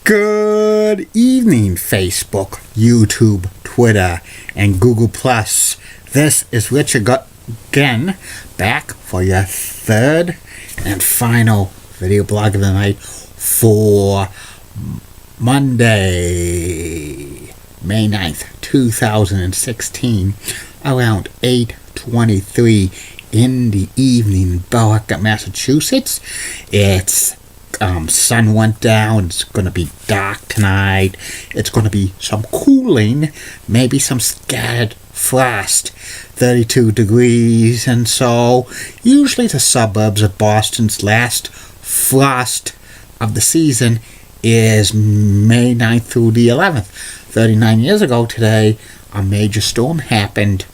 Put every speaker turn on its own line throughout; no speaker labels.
Good evening, Facebook, YouTube, Twitter, and Google+. This is Richard again, back for your third and final video blog of the night for Monday, May 9th, 2016, around 8:23 in the evening in Berwick, Massachusetts. It's sun went down. It's going to be dark tonight. It's going to be some cooling, maybe some scattered frost, 32 degrees. And so usually the suburbs of Boston's last frost of the season is May 9th through the 11th. 39 years ago today, a major storm happened.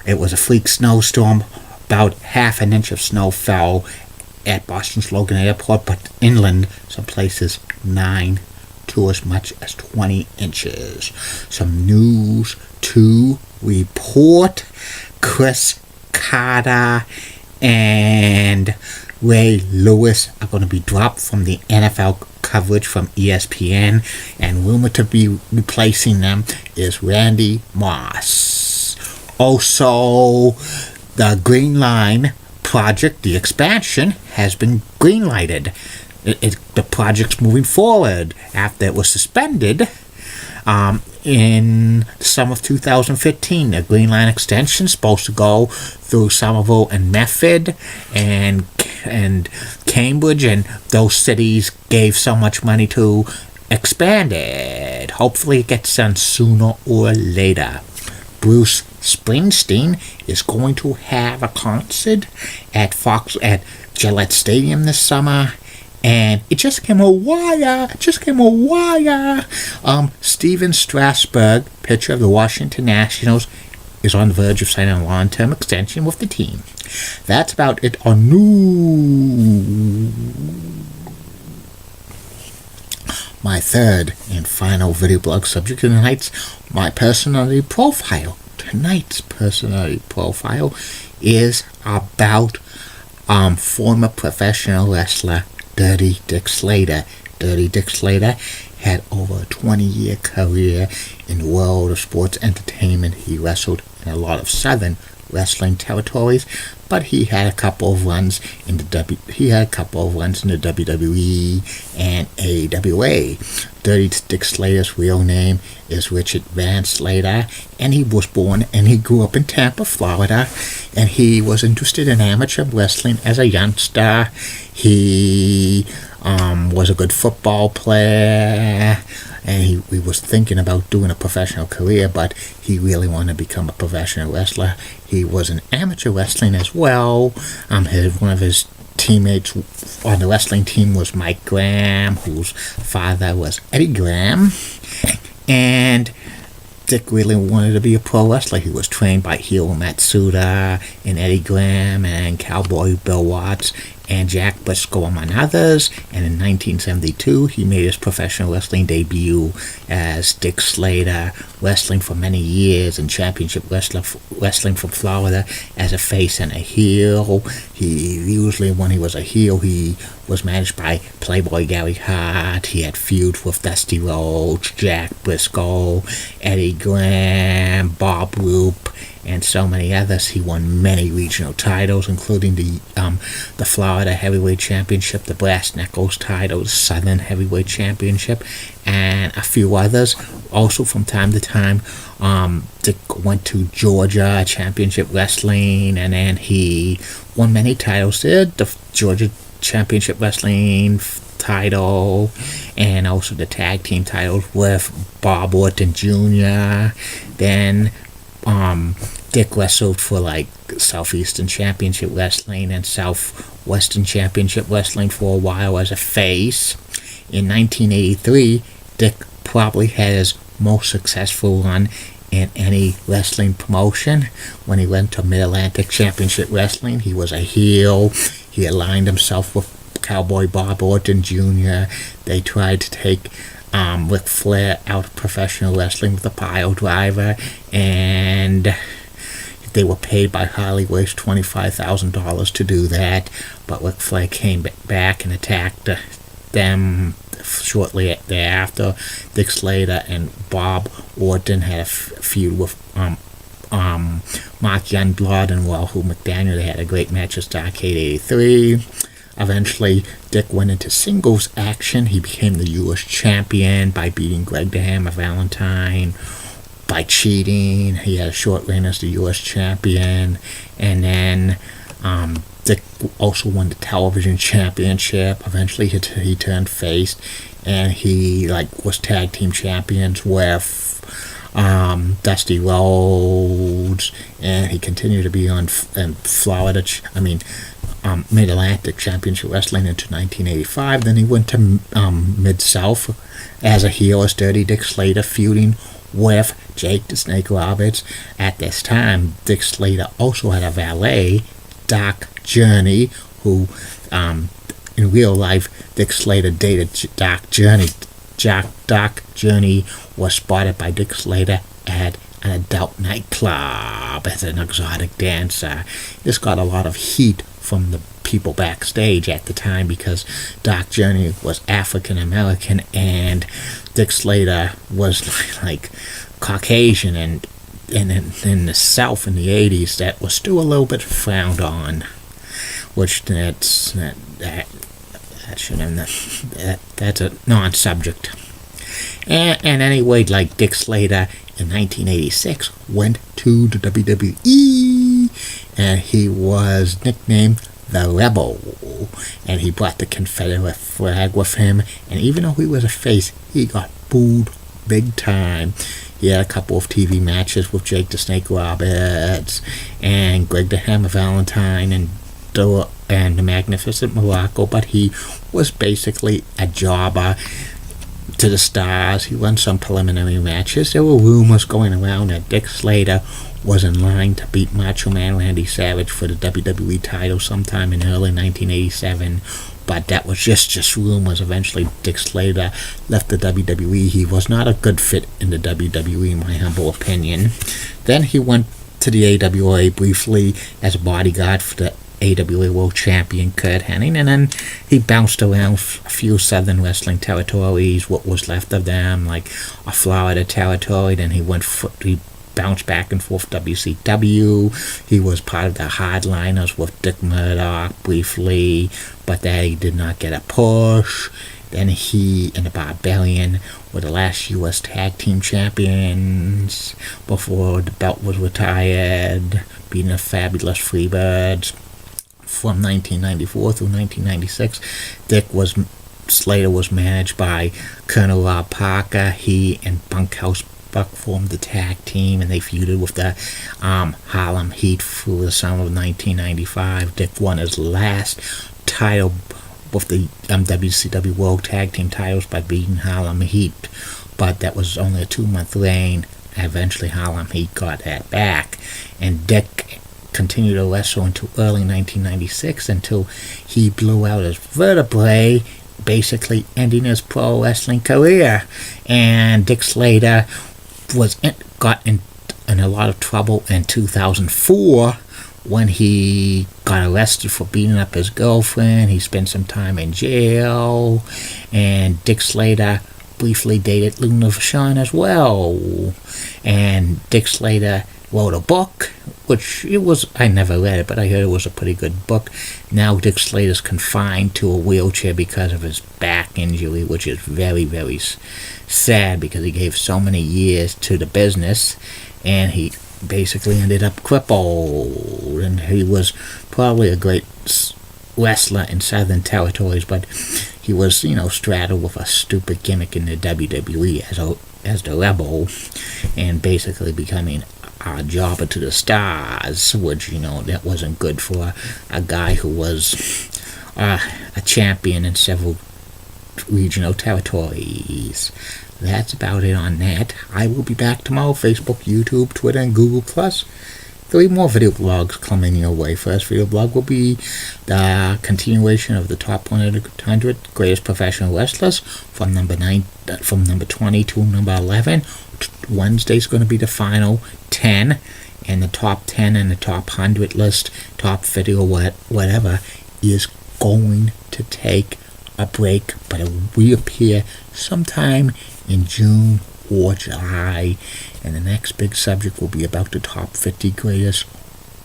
It was a freak snowstorm. About half an inch of snow fell at Boston's Logan Airport, but inland, some places 9 to as much as 20 inches. Some news to report. Chris Carter and Ray Lewis are going to be dropped from the NFL coverage from ESPN, and rumored to be replacing them is Randy Moss. Also, the Green Line project, the expansion, has been green-lighted. The project's moving forward after it was suspended in the summer of 2015. The Green Line extension is supposed to go through Somerville and Medford and Cambridge, and those cities gave so much money to expand it. Hopefully it gets done sooner or later. Bruce Springsteen is going to have a concert at Gillette Stadium this summer, and it just came a wire. Steven Strasburg, pitcher of the Washington Nationals, is on the verge of signing a long-term extension with the team. That's about it on news. My third and final video blog subject of the night's my personality profile. Tonight's personality profile is about former professional wrestler Dirty Dick Slater. Dirty Dick Slater had over a 20-year career in the world of sports entertainment. He wrestled in a lot of southern wrestling territories, but he had a couple of runs in the WWE and AWA. Dirty Dick Slater's real name is Richard Van Slater, and he was born and he grew up in Tampa, Florida, and he was interested in amateur wrestling as a youngster. He was a good football player, and he was thinking about doing a professional career, but he really wanted to become a professional wrestler. He was an amateur wrestling as well. One of his teammates on the wrestling team was Mike Graham, whose father was Eddie Graham. And Dick really wanted to be a pro wrestler. He was trained by Hiro Matsuda and Eddie Graham and Cowboy Bill Watts and Jack Briscoe, among others. And in 1972, he made his professional wrestling debut as Dick Slater, wrestling for many years in championship wrestling from Florida as a face and a heel. He usually, when he was a heel, he was managed by Playboy Gary Hart. He had feuds with Dusty Rhodes, Jack Briscoe, Eddie Graham, Bob Roop, and so many others. He won many regional titles, including the Florida Heavyweight Championship, the Brass Knuckles title, the Southern Heavyweight Championship, and a few others. Also, from time to time, Dick went to Georgia Championship Wrestling, and then he won many titles there. The Georgia Championship Wrestling title, and also the tag team titles with Bob Orton Jr. Then Dick wrestled for Southeastern Championship Wrestling and Southwestern Championship Wrestling for a while as a face. In 1983, Dick probably had his most successful run in any wrestling promotion. When he went to Mid-Atlantic Championship Wrestling, he was a heel. He aligned himself with Cowboy Bob Orton Jr. They tried to take Ric Flair out of professional wrestling with a pile driver, and they were paid by Harley Race $25,000 to do that, but Ric Flair came back and attacked them shortly thereafter, Dick Slater and Bob Orton had a feud with Mark Youngblood and Wahoo McDaniel. They had a great match at Starrcade 83. Eventually, Dick went into singles action. He became the U.S. champion by beating Greg the Hammer Valentine by cheating. He had a short reign as the U.S. champion. And then Dick also won the television championship. Eventually, he turned face, and he was tag team champions with Dusty Rhodes, and he continued to be on Florida. Mid-Atlantic Championship Wrestling into 1985. Then he went to Mid-South as a heel as Dirty Dick Slater, feuding with Jake the Snake Roberts. At this time, Dick Slater also had a valet, Doc Journey, who in real life, Dick Slater dated Doc Journey. Doc Journey was spotted by Dick Slater at an adult nightclub as an exotic dancer. This got a lot of heat from the people backstage at the time because Doc Journey was African American and Dick Slater was like Caucasian, and in the South in the 80s that was still a little bit frowned on, which that's a non-subject. And anyway, Dick Slater in 1986 went to the WWE, and he was nicknamed the Rebel, and he brought the Confederate flag with him, and even though he was a face, he got booed big time. He had a couple of TV matches with Jake the Snake Roberts and Greg the Hammer Valentine and the Magnificent Morocco, but he was basically a jobber to the stars. He won some preliminary matches. There were rumors going around that Dick Slater was in line to beat Macho Man Randy Savage for the WWE title sometime in early 1987, but that was just rumors. Eventually, Dick Slater left the WWE. He was not a good fit in the WWE, in my humble opinion. Then he went to the AWA briefly as a bodyguard for the AWA World Champion Kurt Hennig, and then he bounced around a few Southern wrestling territories, what was left of them, like a Florida territory. Then he bounced back and forth WCW. He was part of the Hardliners with Dick Murdoch briefly, but that he did not get a push. Then he and the Barbarian were the last U.S. Tag Team Champions before the belt was retired, beating the Fabulous Freebirds. From 1994 through 1996, Slater was managed by Colonel Rob Parker. He and Bunkhouse Buck formed the tag team, and they feuded with the Harlem Heat through the summer of 1995. Dick won his last title with the WCW World Tag Team titles by beating Harlem Heat, but that was only a 2-month reign. Eventually, Harlem Heat got that back, and Dick continued to wrestle until early 1996 until he blew out his vertebrae, basically ending his pro wrestling career. And Dick Slater got in a lot of trouble in 2004 when he got arrested for beating up his girlfriend. He spent some time in jail, and Dick Slater briefly dated Luna Vachon as well. And Dick Slater wrote a book, which I never read it, but I heard it was a pretty good book. Now Dick Slater's confined to a wheelchair because of his back injury, which is very, very sad because he gave so many years to the business, and he basically ended up crippled. And he was probably a great wrestler in Southern Territories, but he was, straddled with a stupid gimmick in the WWE as the Rebel, and basically becoming a jobber to the stars, which, that wasn't good for a guy who was a champion in several regional territories. That's about it on that. I will be back tomorrow. Facebook, YouTube, Twitter, and Google+. 3 more video blogs coming your way. First video blog will be the continuation of the top 100 greatest professional wrestlers from number 20 to number 11. Wednesday's going to be the final 10, and the top 10 and the top 100 list, top video, whatever, is going to take a break, but it will reappear sometime in June or July. And the next big subject will be about the top 50 greatest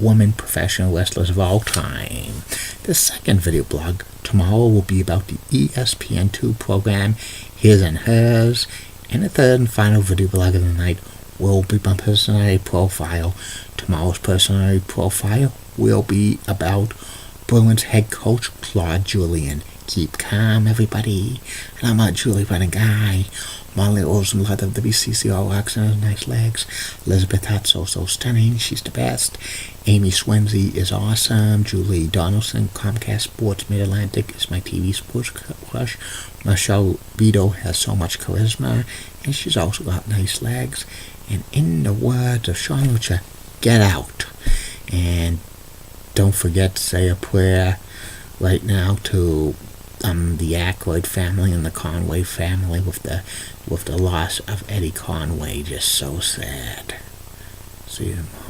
women professional wrestlers of all time. The second video blog tomorrow will be about the ESPN2 program, His and Hers. And the third and final video blog of the night will be my personality profile. Tomorrow's personality profile will be about Bruins head coach Claude Julien. Keep calm, everybody. And I'm not Julie Brennan guy. Molly Rosenblatt of WCCO rocks and has nice legs. Elizabeth Hutt's so stunning. She's the best. Amy Swensey is awesome. Julie Donaldson, Comcast Sports Mid-Atlantic, is my TV sports crush. Michelle Vito has so much charisma, and she's also got nice legs. And in the words of Sean Lucha, get out. And don't forget to say a prayer right now to the Aykroyd family and the Conway family with the loss of Eddie Conway. Just so sad. See you tomorrow.